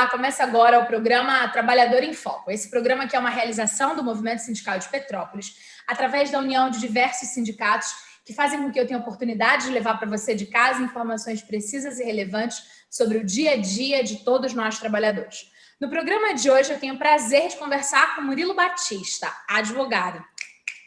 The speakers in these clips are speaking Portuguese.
Olá, começa agora o programa Trabalhador em Foco. Esse programa que é uma realização do Movimento Sindical de Petrópolis, através da união de diversos sindicatos que fazem com que eu tenha a oportunidade de levar para você de casa informações precisas e relevantes sobre o dia a dia de todos nós trabalhadores. No programa de hoje eu tenho o prazer de conversar com Murilo Batista, advogado.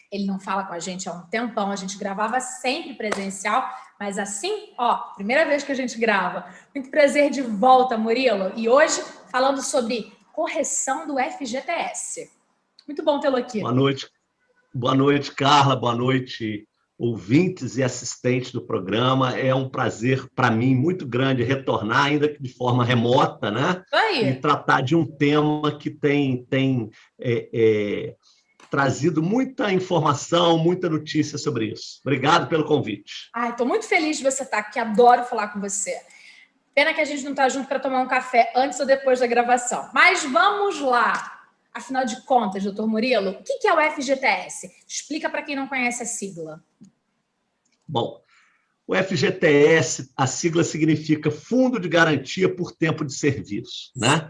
Ele não fala com a gente há um tempão, a gente gravava sempre presencial, mas assim, primeira vez que a gente grava. Muito prazer de volta, Murilo. E hoje, falando sobre correção do FGTS. Muito bom tê-lo aqui. Boa noite, Carla. Boa noite, ouvintes e assistentes do programa. É um prazer para mim muito grande retornar, ainda que de forma remota, né? E tratar de um tema que tem trazido muita informação, muita notícia sobre isso. Obrigado pelo convite. Estou muito feliz de você estar aqui, adoro falar com você. Pena que a gente não está junto para tomar um café antes ou depois da gravação. Mas vamos lá. Afinal de contas, doutor Murilo, o que é o FGTS? Explica para quem não conhece a sigla. Bom, o FGTS, a sigla significa Fundo de Garantia por Tempo de Serviço, né?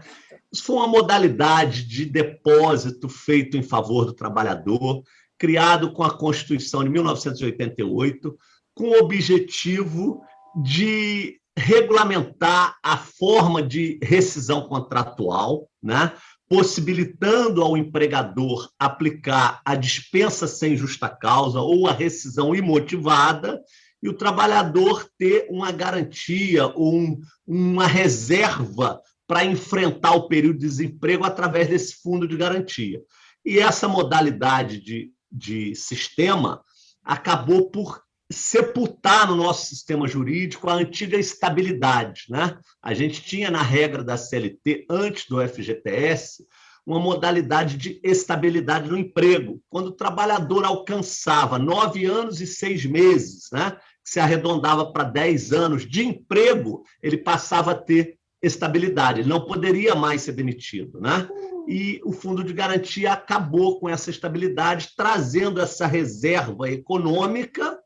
Isso foi uma modalidade de depósito feito em favor do trabalhador, criado com a Constituição de 1988, com o objetivo de regulamentar a forma de rescisão contratual, né? Possibilitando ao empregador aplicar a dispensa sem justa causa ou a rescisão imotivada, e o trabalhador ter uma garantia ou uma reserva para enfrentar o período de desemprego através desse fundo de garantia. E essa modalidade de sistema acabou por sepultar no nosso sistema jurídico a antiga estabilidade, né? A gente tinha na regra da CLT, antes do FGTS, uma modalidade de estabilidade no emprego, quando o trabalhador alcançava 9 anos e 6 meses, né? Que se arredondava para 10 anos de emprego, ele passava a ter estabilidade, ele não poderia mais ser demitido, né? E o Fundo de Garantia acabou com essa estabilidade, trazendo essa reserva econômica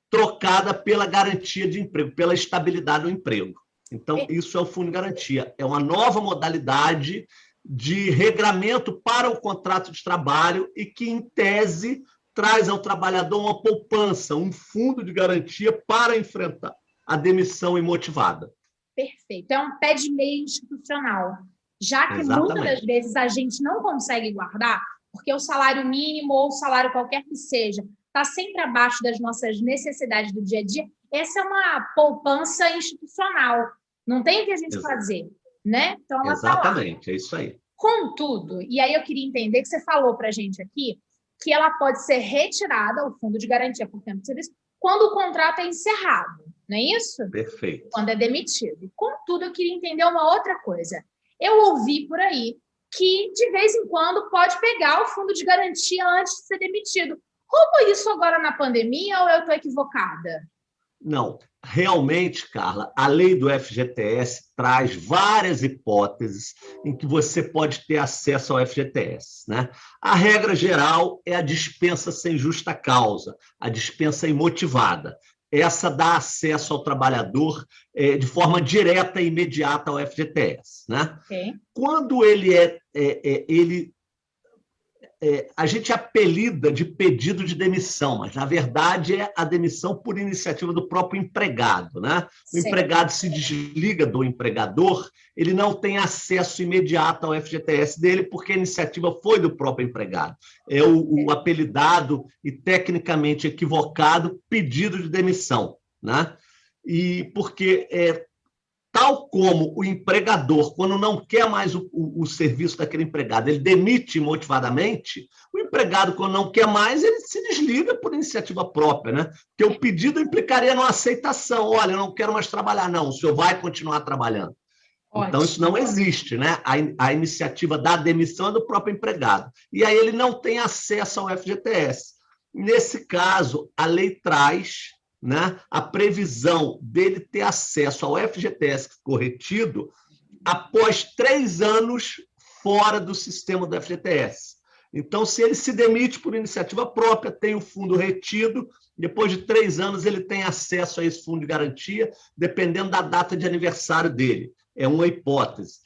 trocada pela garantia de emprego, pela estabilidade do emprego. Então, isso é o Fundo de Garantia. É uma nova modalidade de regramento para o contrato de trabalho e que, em tese, traz ao trabalhador uma poupança, um fundo de garantia para enfrentar a demissão imotivada. Perfeito. É um pé de meia institucional, já que muitas das vezes a gente não consegue guardar, porque o salário mínimo ou o salário qualquer que seja está sempre abaixo das nossas necessidades do dia a dia. Essa é uma poupança institucional. Não tem o que a gente fazer, né? Então, ela exatamente, é isso aí. Contudo, e aí eu queria entender que você falou para a gente aqui que ela pode ser retirada, o fundo de garantia por tempo de serviço, quando o contrato é encerrado, não é isso? Perfeito. Quando é demitido. Contudo, eu queria entender uma outra coisa. Eu ouvi por aí que, de vez em quando, pode pegar o fundo de garantia antes de ser demitido. Rolou isso agora na pandemia ou eu estou equivocada? Não, realmente, Carla, a lei do FGTS traz várias hipóteses em que você pode ter acesso ao FGTS, né? A regra geral é a dispensa sem justa causa, a dispensa imotivada. Essa dá acesso ao trabalhador de forma direta e imediata ao FGTS, né? Okay. Quando a gente apelida de pedido de demissão, mas, na verdade, é a demissão por iniciativa do próprio empregado, né? O empregado se desliga do empregador, ele não tem acesso imediato ao FGTS dele, porque a iniciativa foi do próprio empregado. É o apelidado e tecnicamente equivocado pedido de demissão, né? E porque tal como o empregador, quando não quer mais o serviço daquele empregado, ele demite motivadamente, o empregado, quando não quer mais, ele se desliga por iniciativa própria, né? Porque o pedido implicaria numa aceitação. Olha, eu não quero mais trabalhar, não, o senhor vai continuar trabalhando. Ótimo. Então, isso não existe, né? A iniciativa da demissão é do próprio empregado. E aí ele não tem acesso ao FGTS. Nesse caso, a lei traz, né, a previsão dele ter acesso ao FGTS corretido após 3 anos fora do sistema do FGTS. Então, se ele se demite por iniciativa própria, tem o fundo retido, depois de 3 anos ele tem acesso a esse fundo de garantia, dependendo da data de aniversário dele. É uma hipótese.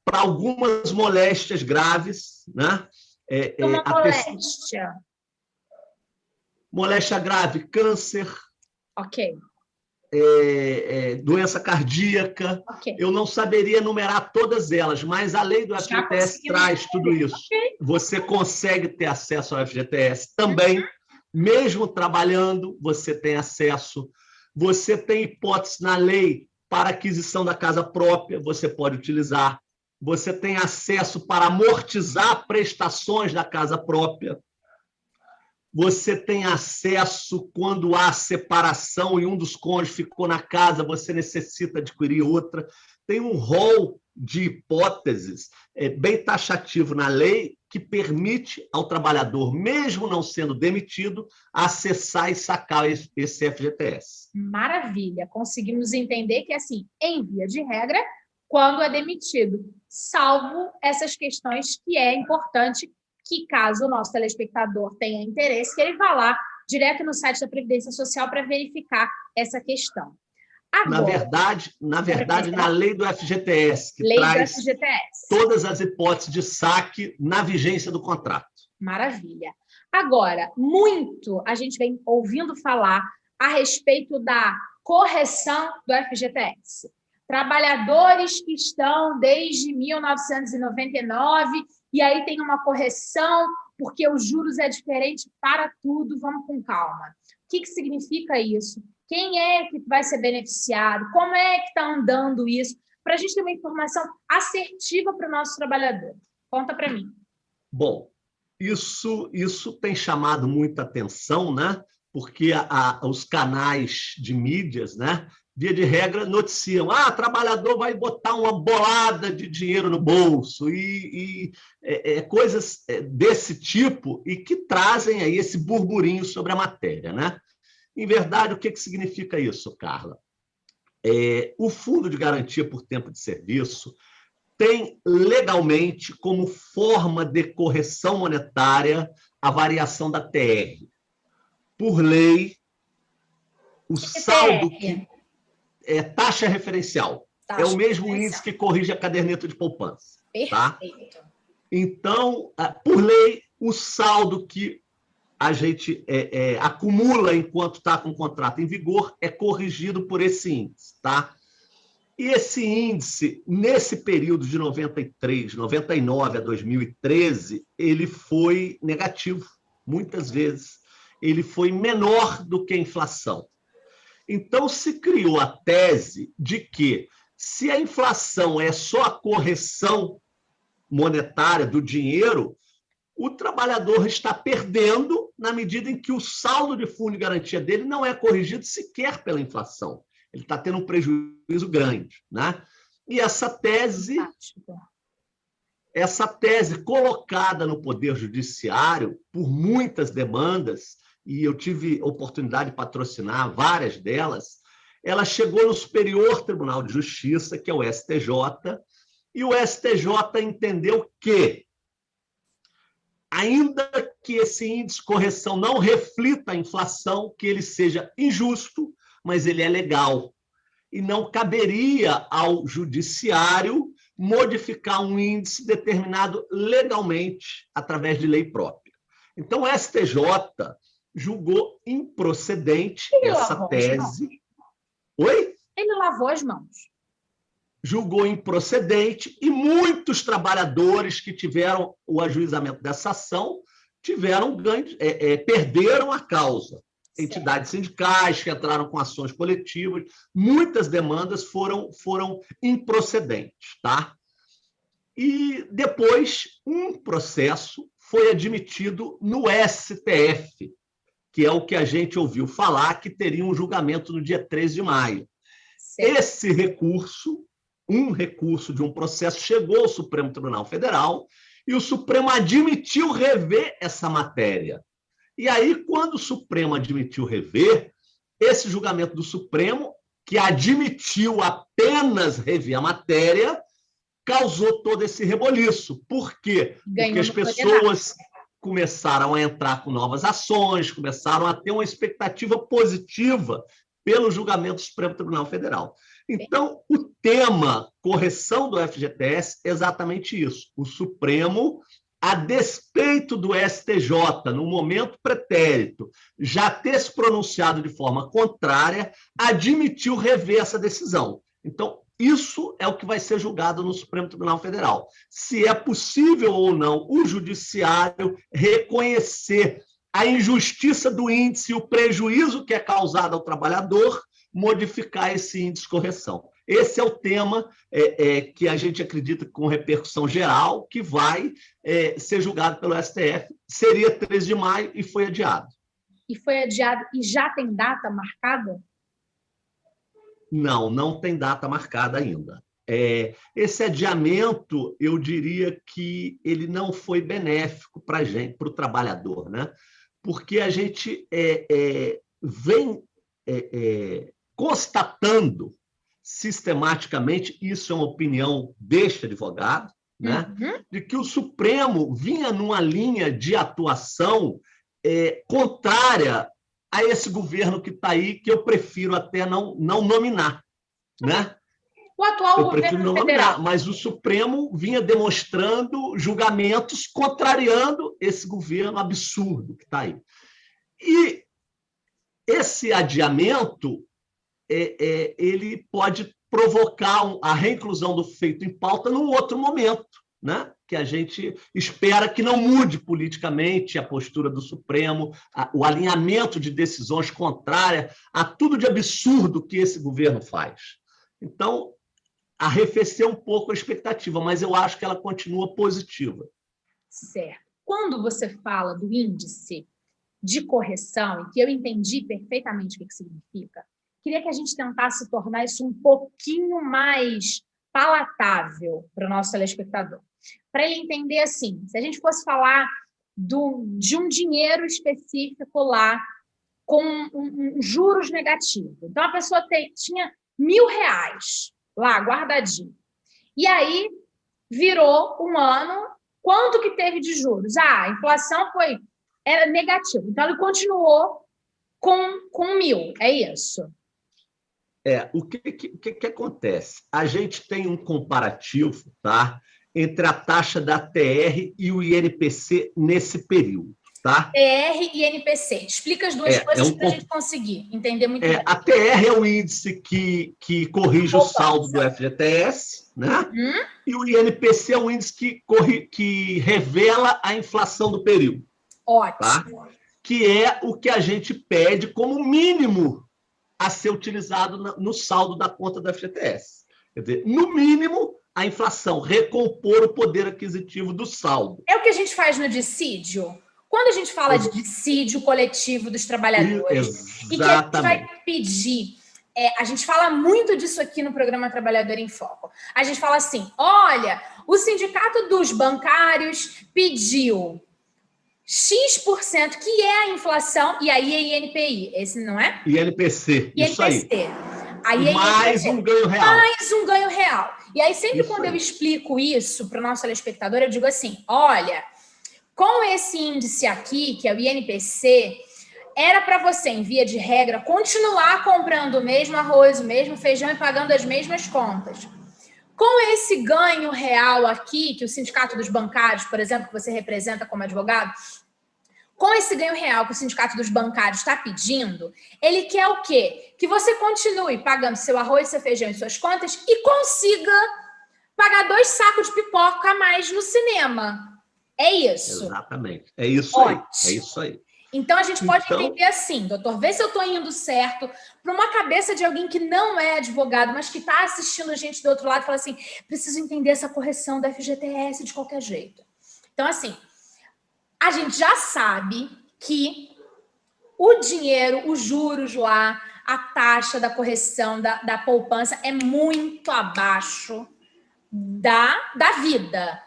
para algumas moléstias graves, né? Uma moléstia. Moléstia grave, câncer, ok. Doença cardíaca. Okay. Eu não saberia enumerar todas elas, mas a lei do FGTS traz tudo isso. Okay. Você consegue ter acesso ao FGTS também, mesmo trabalhando, você tem acesso. Você tem hipótese na lei para aquisição da casa própria, você pode utilizar. Você tem acesso para amortizar prestações da casa própria. Você tem acesso quando há separação e um dos cônjuges ficou na casa, você necessita adquirir outra. Tem um rol de hipóteses bem taxativo na lei que permite ao trabalhador, mesmo não sendo demitido, acessar e sacar esse FGTS. Maravilha! Conseguimos entender que, assim, em via de regra, quando é demitido, salvo essas questões que é importante que, caso o nosso telespectador tenha interesse, que ele vá lá direto no site da Previdência Social para verificar essa questão. Agora, na verdade, na lei do FGTS, que traz todas as hipóteses de saque na vigência do contrato. Maravilha. Agora, muito a gente vem ouvindo falar a respeito da correção do FGTS. Trabalhadores que estão desde 1999 e aí tem uma correção porque os juros é diferente para tudo, vamos com calma. O que significa isso? Quem é que vai ser beneficiado? Como é que está andando isso? Para a gente ter uma informação assertiva para o nosso trabalhador. Conta para mim. Bom, isso tem chamado muita atenção, né? Porque os canais de mídias, né, via de regra, noticiam: trabalhador vai botar uma bolada de dinheiro no bolso, e coisas desse tipo, e que trazem aí esse burburinho sobre a matéria, né? Em verdade, o que significa isso, Carla? O Fundo de Garantia por Tempo de Serviço tem legalmente como forma de correção monetária a variação da TR. Por lei, o saldo que é taxa referencial. É o mesmo índice que corrige a caderneta de poupança. Perfeito. Tá? Então, por lei, o saldo que a gente acumula enquanto está com o contrato em vigor é corrigido por esse índice. Tá? E esse índice, nesse período de 93, 99 a 2013, ele foi negativo, muitas vezes. Ele foi menor do que a inflação. Então, se criou a tese de que, se a inflação é só a correção monetária do dinheiro, o trabalhador está perdendo na medida em que o saldo de fundo de garantia dele não é corrigido sequer pela inflação. Ele está tendo um prejuízo grande, né? E essa tese colocada no Poder Judiciário por muitas demandas, e eu tive oportunidade de patrocinar várias delas, ela chegou no Superior Tribunal de Justiça, que é o STJ, e o STJ entendeu que, ainda que esse índice de correção não reflita a inflação, que ele seja injusto, mas ele é legal. E não caberia ao judiciário modificar um índice determinado legalmente através de lei própria. Então, o STJ julgou improcedente essa tese. Oi? Ele lavou as mãos. Julgou improcedente, e muitos trabalhadores que tiveram o ajuizamento dessa ação tiveram ganhos, perderam a causa. Entidades sindicais que entraram com ações coletivas, muitas demandas foram improcedentes. Tá? E depois, um processo foi admitido no STF, que é o que a gente ouviu falar, que teria um julgamento no dia 13 de maio. Certo. Esse recurso, um recurso de um processo, chegou ao Supremo Tribunal Federal, e o Supremo admitiu rever essa matéria. E aí, quando o Supremo admitiu rever, esse julgamento do Supremo, que admitiu apenas rever a matéria, causou todo esse reboliço. Por quê? Porque as pessoas começaram a entrar com novas ações, começaram a ter uma expectativa positiva pelo julgamento do Supremo Tribunal Federal. Então, o tema correção do FGTS é exatamente isso. O Supremo, a despeito do STJ, no momento pretérito, já ter se pronunciado de forma contrária, admitiu rever essa decisão. Então, isso é o que vai ser julgado no Supremo Tribunal Federal. Se é possível ou não o judiciário reconhecer a injustiça do índice e o prejuízo que é causado ao trabalhador, modificar esse índice de correção. Esse é o tema que a gente acredita com repercussão geral, que vai ser julgado pelo STF. Seria 13 de maio e foi adiado. E foi adiado e já tem data marcada? Não, não tem data marcada ainda. Esse adiamento, eu diria que ele não foi benéfico para a gente, para o trabalhador, né? Porque a gente vem constatando sistematicamente, isso é uma opinião deste advogado, né? De que o Supremo vinha numa linha de atuação contrária a esse governo que está aí, que eu prefiro até não nominar, né? O atual eu prefiro governo não federal. nominar, mas o Supremo vinha demonstrando julgamentos contrariando esse governo absurdo que está aí. E esse adiamento ele pode provocar a reinclusão do feito em pauta num outro momento, né? Que a gente espera que não mude politicamente a postura do Supremo, o alinhamento de decisões contrárias a tudo de absurdo que esse governo faz. Então, arrefeceu um pouco a expectativa, mas eu acho que ela continua positiva. Certo. Quando você fala do índice de correção, e que eu entendi perfeitamente o que significa, queria que a gente tentasse tornar isso um pouquinho mais palatável para o nosso telespectador. Para ele entender assim, se a gente fosse falar de um dinheiro específico lá com juros negativos. Então, a pessoa tinha R$1.000 lá, guardadinho. E aí, virou um ano, quanto que teve de juros? A inflação era negativa. Então, ele continuou com 1.000, é isso? O que acontece? A gente tem um comparativo, tá, entre a taxa da TR e o INPC nesse período. Tá? TR e INPC. Explica as duas coisas para a gente conseguir entender muito bem. A TR é o índice que corrige o saldo do FGTS, né? E o INPC é o índice que revela a inflação do período. Ótimo. Tá? Que é o que a gente pede como mínimo a ser utilizado no saldo da conta do FGTS. Quer dizer, no mínimo, a inflação, recompor o poder aquisitivo do saldo. É o que a gente faz no dissídio. Quando a gente fala de dissídio coletivo dos trabalhadores, e que a gente vai pedir, a gente fala muito disso aqui no programa Trabalhador em Foco. A gente fala assim, olha, o sindicato dos bancários pediu X%, que é a inflação, e aí é INPI, esse não é? INPC, isso aí. Aí mais um ganho real. Mais um ganho real. E aí, sempre quando eu explico isso para o nosso telespectador, eu digo assim, olha, com esse índice aqui, que é o INPC, era para você, em via de regra, continuar comprando o mesmo arroz, o mesmo feijão e pagando as mesmas contas. Com esse ganho real aqui, que o Sindicato dos Bancários, por exemplo, que você representa como advogado, com esse ganho real que o Sindicato dos Bancários está pedindo, ele quer o quê? Que você continue pagando seu arroz, seu feijão e suas contas e consiga pagar 2 sacos de pipoca a mais no cinema. É isso. Exatamente. É isso aí. É isso aí. Então, a gente pode entender assim, doutor, vê se eu estou indo certo, para uma cabeça de alguém que não é advogado, mas que está assistindo a gente do outro lado e fala assim, preciso entender essa correção da FGTS de qualquer jeito. Então, assim, a gente já sabe que o dinheiro, os juros lá, a taxa da correção da poupança é muito abaixo da vida.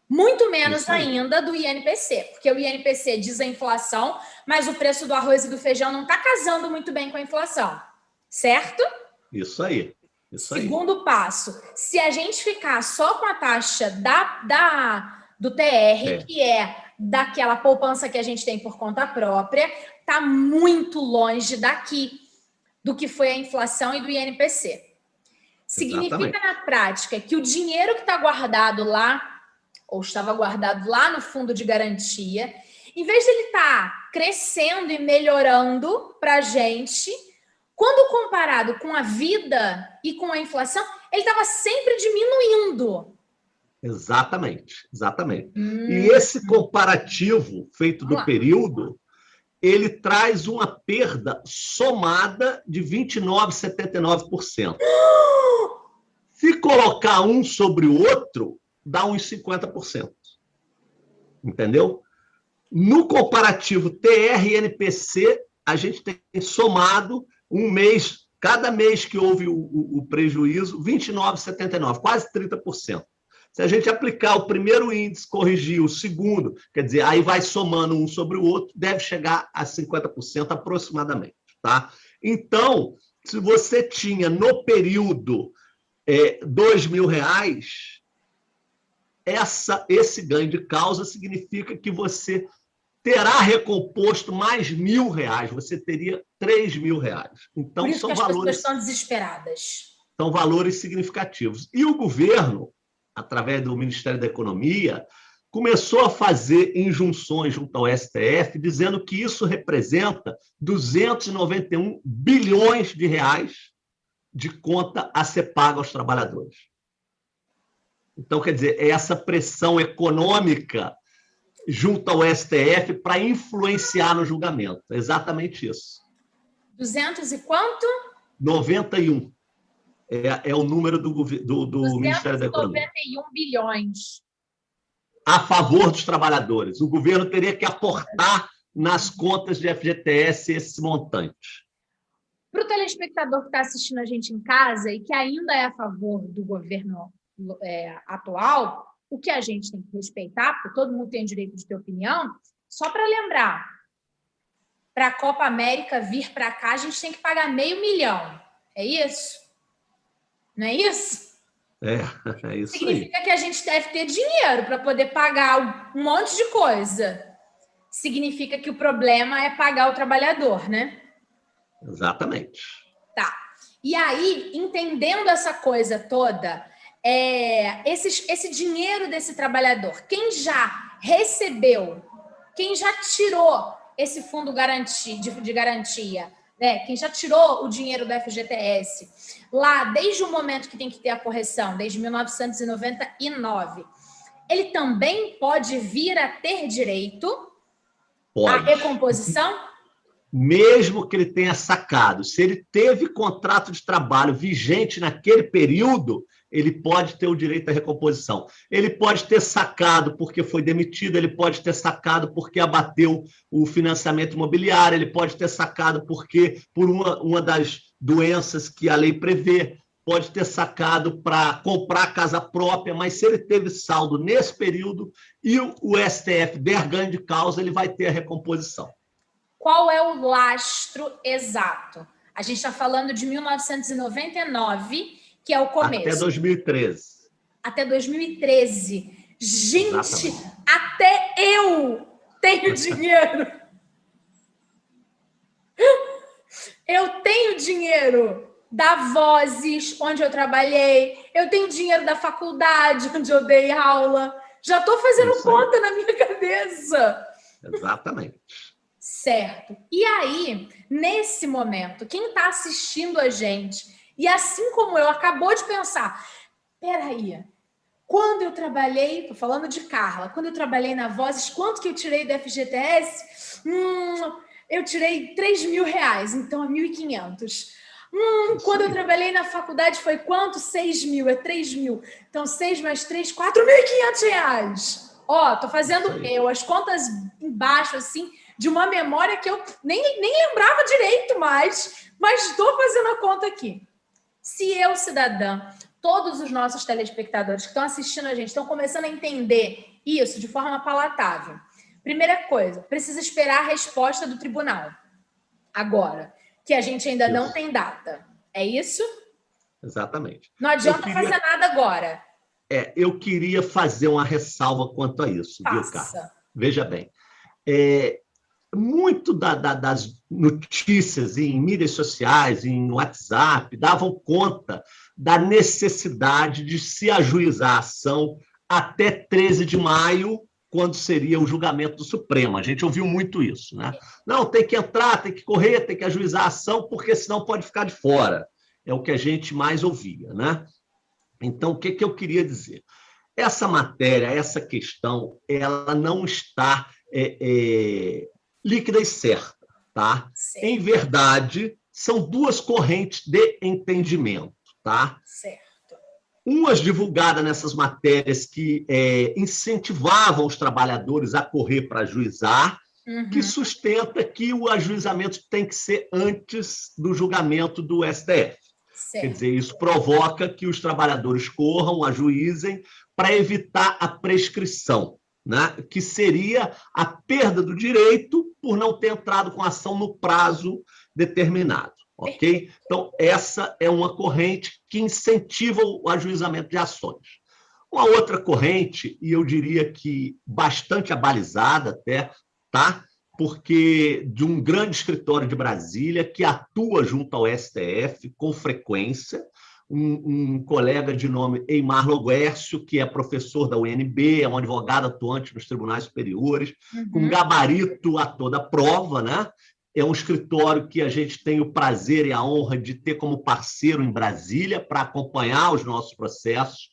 Muito menos ainda do INPC, porque o INPC diz a inflação, mas o preço do arroz e do feijão não está casando muito bem com a inflação, certo? Isso aí. Segundo passo, se a gente ficar só com a taxa do TR, que é daquela poupança que a gente tem por conta própria, está muito longe do que foi a inflação e do INPC. Significa, na prática, que o dinheiro que está guardado lá, ou estava guardado lá no fundo de garantia, em vez de ele estar crescendo e melhorando para a gente, quando comparado com a vida e com a inflação, ele estava sempre diminuindo. Exatamente, exatamente. E esse comparativo feito do período, ele traz uma perda somada de 29,79%. Se colocar um sobre o outro, dá uns 50%. Entendeu? No comparativo TR-NPC, a gente tem somado um mês, cada mês que houve o prejuízo, 29,79%, quase 30%. Se a gente aplicar o primeiro índice, corrigir o segundo, quer dizer, aí vai somando um sobre o outro, deve chegar a 50% aproximadamente. Tá? Então, se você tinha no período R$2.000, esse ganho de causa significa que você terá recomposto mais R$1.000, você teria R$3.000. Então, por isso que as pessoas estão desesperadas. São valores significativos. E o governo, através do Ministério da Economia, começou a fazer injunções junto ao STF, dizendo que isso representa 291 bilhões de reais de conta a ser paga aos trabalhadores. Então, quer dizer, é essa pressão econômica junto ao STF para influenciar no julgamento. É exatamente isso. 200 e quanto? 91. É o número do Ministério da Economia. 291 bilhões. A favor dos trabalhadores. O governo teria que aportar nas contas de FGTS esse montante. Para o telespectador que está assistindo a gente em casa e que ainda é a favor do governo atual, o que a gente tem que respeitar, porque todo mundo tem o direito de ter opinião, só para lembrar, para a Copa América vir para cá, a gente tem que pagar R$500 milhão. É isso? Não é isso? É isso. Significa que a gente deve ter dinheiro para poder pagar um monte de coisa. Significa que o problema é pagar o trabalhador, né? Exatamente. Tá. E aí, entendendo essa coisa toda, esse dinheiro desse trabalhador, quem já recebeu, quem já tirou esse fundo de garantia, né? Quem já tirou o dinheiro do FGTS, lá desde o momento que tem que ter a correção, desde 1999, ele também pode vir a ter direito à recomposição? Mesmo que ele tenha sacado, se ele teve contrato de trabalho vigente naquele período, ele pode ter o direito à recomposição. Ele pode ter sacado porque foi demitido, ele pode ter sacado porque abateu o financiamento imobiliário, ele pode ter sacado porque por uma das doenças que a lei prevê, pode ter sacado para comprar casa própria, mas se ele teve saldo nesse período e o STF der ganho de causa, ele vai ter a recomposição. Qual é o lastro exato? A gente está falando de 1999, que é o começo. Até 2013. Até 2013. Gente, exatamente. Até eu tenho dinheiro. Eu tenho dinheiro da Vozes, onde eu trabalhei. Eu tenho dinheiro da faculdade, onde eu dei aula. Já estou fazendo conta na minha cabeça. Exatamente. Certo. E aí, nesse momento, quem está assistindo a gente, e assim como eu, acabou de pensar, peraí, quando eu trabalhei, estou falando de Carla, quando eu trabalhei na Vozes, quanto que eu tirei do FGTS? Eu tirei R$3.000, então é 1.500. Quando eu trabalhei na faculdade foi quanto? 6.000, é 3.000. Então, 6 mais 3, R$4.500. Ó, tô fazendo as contas embaixo, assim, de uma memória que eu nem lembrava direito mais, mas estou fazendo a conta aqui. Se eu, cidadã, todos os nossos telespectadores que estão assistindo a gente estão começando a entender isso de forma palatável. Primeira coisa, precisa esperar a resposta do tribunal. Agora, que a gente ainda não tem data. É isso? Exatamente. Não adianta fazer nada agora. Eu queria fazer uma ressalva quanto a isso, viu, Carla? Veja bem. muito das notícias em mídias sociais, em WhatsApp, davam conta da necessidade de se ajuizar a ação até 13 de maio, quando seria o julgamento do Supremo. A gente ouviu muito isso, né? Não, tem que entrar, tem que correr, tem que ajuizar a ação, porque senão pode ficar de fora. É o que a gente mais ouvia, né? Então, o que eu queria dizer? Essa matéria, essa questão, ela não está líquida e certa, tá? Certo. Em verdade, são duas correntes de entendimento, tá? Certo. Umas divulgadas nessas matérias que incentivavam os trabalhadores a correr para ajuizar, que sustenta que o ajuizamento tem que ser antes do julgamento do STF. Certo. Quer dizer, isso provoca que os trabalhadores corram, ajuizem, para evitar a prescrição, né? Que seria a perda do direito por não ter entrado com a ação no prazo determinado. Ok? Então, essa é uma corrente que incentiva o ajuizamento de ações. Uma outra corrente, e eu diria que bastante abalizada até, tá? Porque de um grande escritório de Brasília que atua junto ao STF com frequência, um colega de nome Eimar Loguércio, que é professor da UNB, é um advogado atuante nos tribunais superiores, com gabarito a toda prova, né? É um escritório que a gente tem o prazer e a honra de ter como parceiro em Brasília para acompanhar os nossos processos.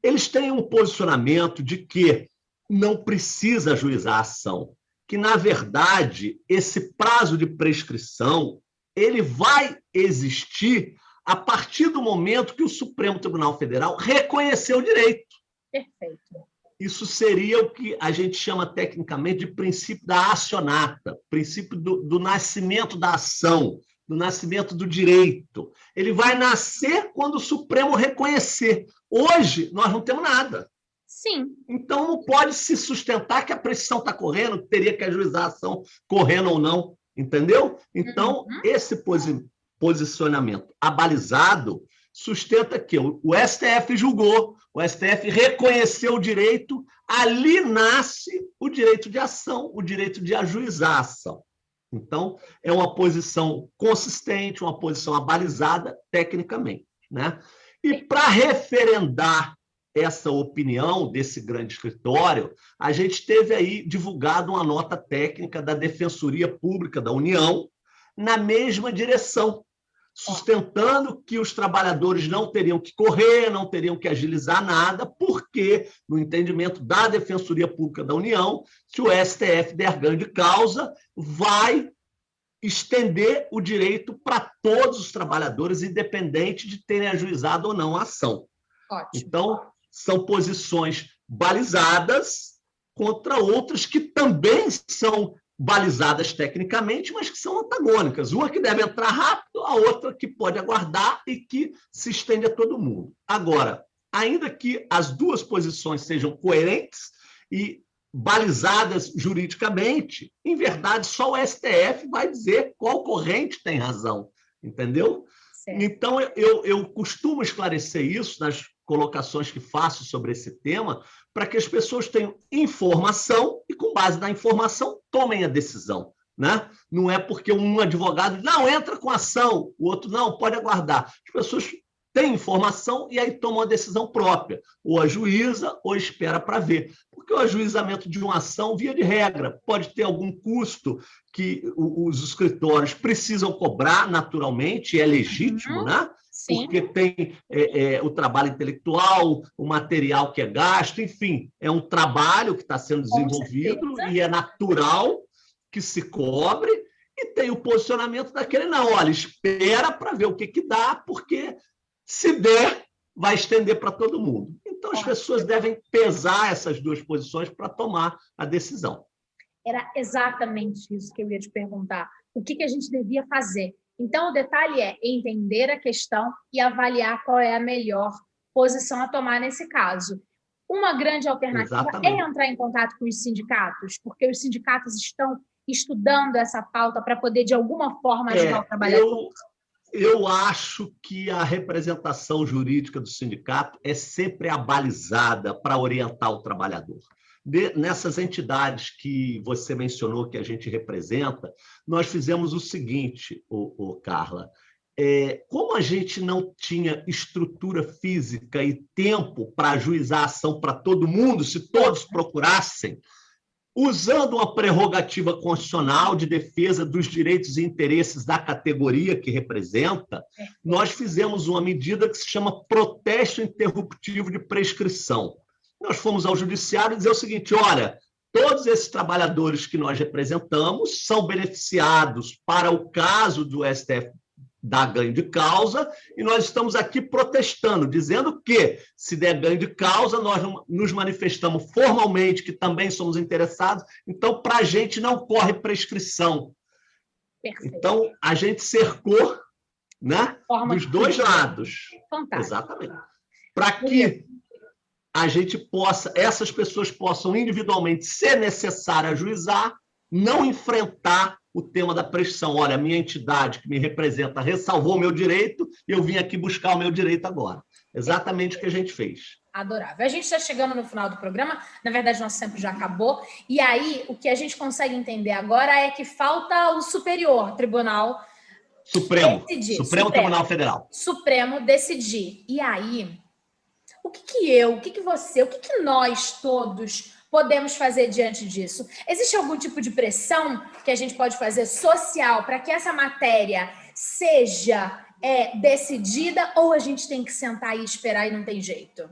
Eles têm um posicionamento de que não precisa ajuizar a ação, que, na verdade, esse prazo de prescrição ele vai existir a partir do momento que o Supremo Tribunal Federal reconheceu o direito. Perfeito. Isso seria o que a gente chama tecnicamente de princípio da acionata, princípio do nascimento da ação, do nascimento do direito. Ele vai nascer quando o Supremo reconhecer. Hoje, nós não temos nada. Sim. Então, não pode se sustentar que a prescrição está correndo, teria que ajuizar a ação correndo ou não, entendeu? Então, esse posicionamento abalizado sustenta que o STF julgou, o STF reconheceu o direito, ali nasce o direito de ação, o direito de ajuizar a ação. Então, é uma posição consistente, uma posição abalizada tecnicamente, né? E para referendar essa opinião desse grande escritório, a gente teve aí divulgado uma nota técnica da Defensoria Pública da União na mesma direção, sustentando que os trabalhadores não teriam que correr, não teriam que agilizar nada, porque, no entendimento da Defensoria Pública da União, se o STF der ganho de causa, vai estender o direito para todos os trabalhadores, independente de terem ajuizado ou não a ação. Ótimo. Então, são posições balizadas contra outras que também são balizadas tecnicamente, mas que são antagônicas. Uma que deve entrar rápido, a outra que pode aguardar e que se estende a todo mundo. Agora, ainda que as duas posições sejam coerentes e balizadas juridicamente, em verdade, só o STF vai dizer qual corrente tem razão, entendeu? Certo. Então, eu costumo esclarecer isso nas colocações que faço sobre esse tema, para que as pessoas tenham informação e, com base na informação, tomem a decisão. Né? Não é porque um advogado não entra com ação, o outro não, pode aguardar. As pessoas têm informação e aí tomam a decisão própria, ou ajuiza ou espera para ver. Porque o ajuizamento de uma ação, via de regra, pode ter algum custo que os escritórios precisam cobrar naturalmente, é legítimo, né? Sim. Porque tem o trabalho intelectual, o material que é gasto, enfim, é um trabalho que está sendo desenvolvido e é natural que se cobre, e tem o posicionamento daquele, não, olha, espera para ver o que dá, porque se der, vai estender para todo mundo. Então, as pessoas devem pesar essas duas posições para tomar a decisão. Era exatamente isso que eu ia te perguntar. O que a gente devia fazer? Então, o detalhe é entender a questão e avaliar qual é a melhor posição a tomar nesse caso. Uma grande alternativa é entrar em contato com os sindicatos, porque os sindicatos estão estudando essa pauta para poder, de alguma forma, ajudar o trabalhador. Eu acho que a representação jurídica do sindicato é sempre abalizada para orientar o trabalhador. nessas entidades que você mencionou que a gente representa, nós fizemos o seguinte, Carla, como a gente não tinha estrutura física e tempo para ajuizar a ação para todo mundo, se todos procurassem, usando uma prerrogativa constitucional de defesa dos direitos e interesses da categoria que representa, nós fizemos uma medida que se chama protesto interruptivo de prescrição. Nós fomos ao judiciário dizer o seguinte, olha, todos esses trabalhadores que nós representamos são beneficiados para o caso do STF dar ganho de causa, e nós estamos aqui protestando, dizendo que, se der ganho de causa, nós nos manifestamos formalmente que também somos interessados, então, para a gente não corre prescrição. Perfeito. Então, a gente cercou, né, dos dois lados. Fantástico. Exatamente. Para que a gente possa, essas pessoas possam individualmente, se necessário, ajuizar, não enfrentar o tema da prescrição. Olha, a minha entidade que me representa ressalvou o meu direito e eu vim aqui buscar o meu direito agora. Exatamente o que a gente fez. Adorável. A gente está chegando no final do programa, na verdade, nosso tempo já acabou, e aí o que a gente consegue entender agora é que falta o Superior Tribunal Supremo Tribunal Federal. Supremo decidir. E aí, o que você, o que nós todos podemos fazer diante disso? Existe algum tipo de pressão que a gente pode fazer social para que essa matéria seja decidida, ou a gente tem que sentar e esperar e não tem jeito?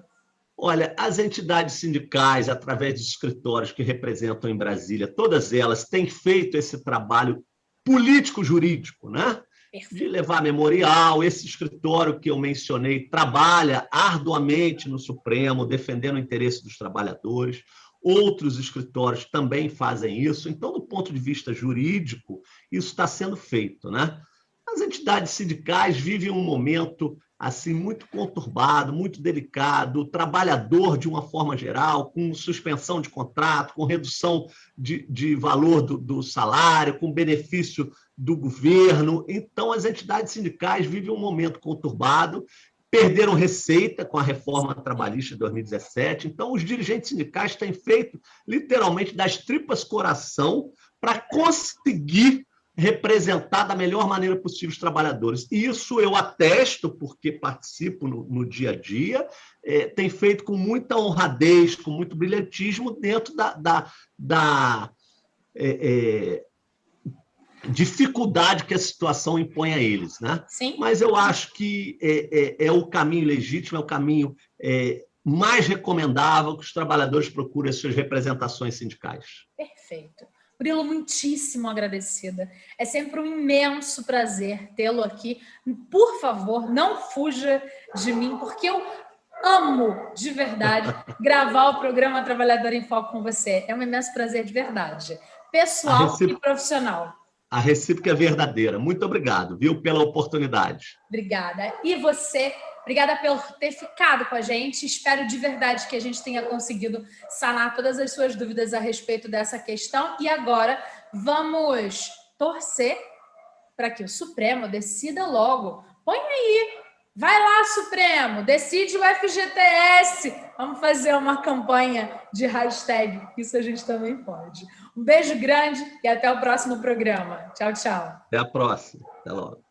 Olha, as entidades sindicais, através dos escritórios que representam em Brasília, todas elas têm feito esse trabalho político-jurídico, né? Perfeito. De levar memorial. Esse escritório que eu mencionei trabalha arduamente no Supremo, defendendo o interesse dos trabalhadores. Outros escritórios também fazem isso. Então, do ponto de vista jurídico, isso está sendo feito, né? As entidades sindicais vivem um momento assim muito conturbado, muito delicado. O trabalhador, de uma forma geral, com suspensão de contrato, com redução de valor do salário, com benefício do governo. Então, as entidades sindicais vivem um momento conturbado, perderam receita com a reforma trabalhista de 2017. Então, os dirigentes sindicais têm feito, literalmente, das tripas coração para conseguir representar da melhor maneira possível os trabalhadores. E isso eu atesto, porque participo no dia a dia, tem feito com muita honradez, com muito brilhantismo, dentro da dificuldade que a situação impõe a eles, né? Sim. Mas eu acho que é o caminho legítimo, é o caminho mais recomendável que os trabalhadores procurem as suas representações sindicais. Perfeito. Murilo, muitíssimo agradecida. É sempre um imenso prazer tê-lo aqui. Por favor, não fuja de mim, porque eu amo, de verdade, gravar o programa Trabalhador em Foco com você. É um imenso prazer de verdade, pessoal e profissional. A recíproca é verdadeira. Muito obrigado, viu, pela oportunidade. Obrigada. E você, obrigada por ter ficado com a gente. Espero de verdade que a gente tenha conseguido sanar todas as suas dúvidas a respeito dessa questão. E agora vamos torcer para que o Supremo decida logo. Põe aí. Vai lá, Supremo. Decide o FGTS. Vamos fazer uma campanha de hashtag. Isso a gente também pode. Um beijo grande e até o próximo programa. Tchau, tchau. Até a próxima. Até logo.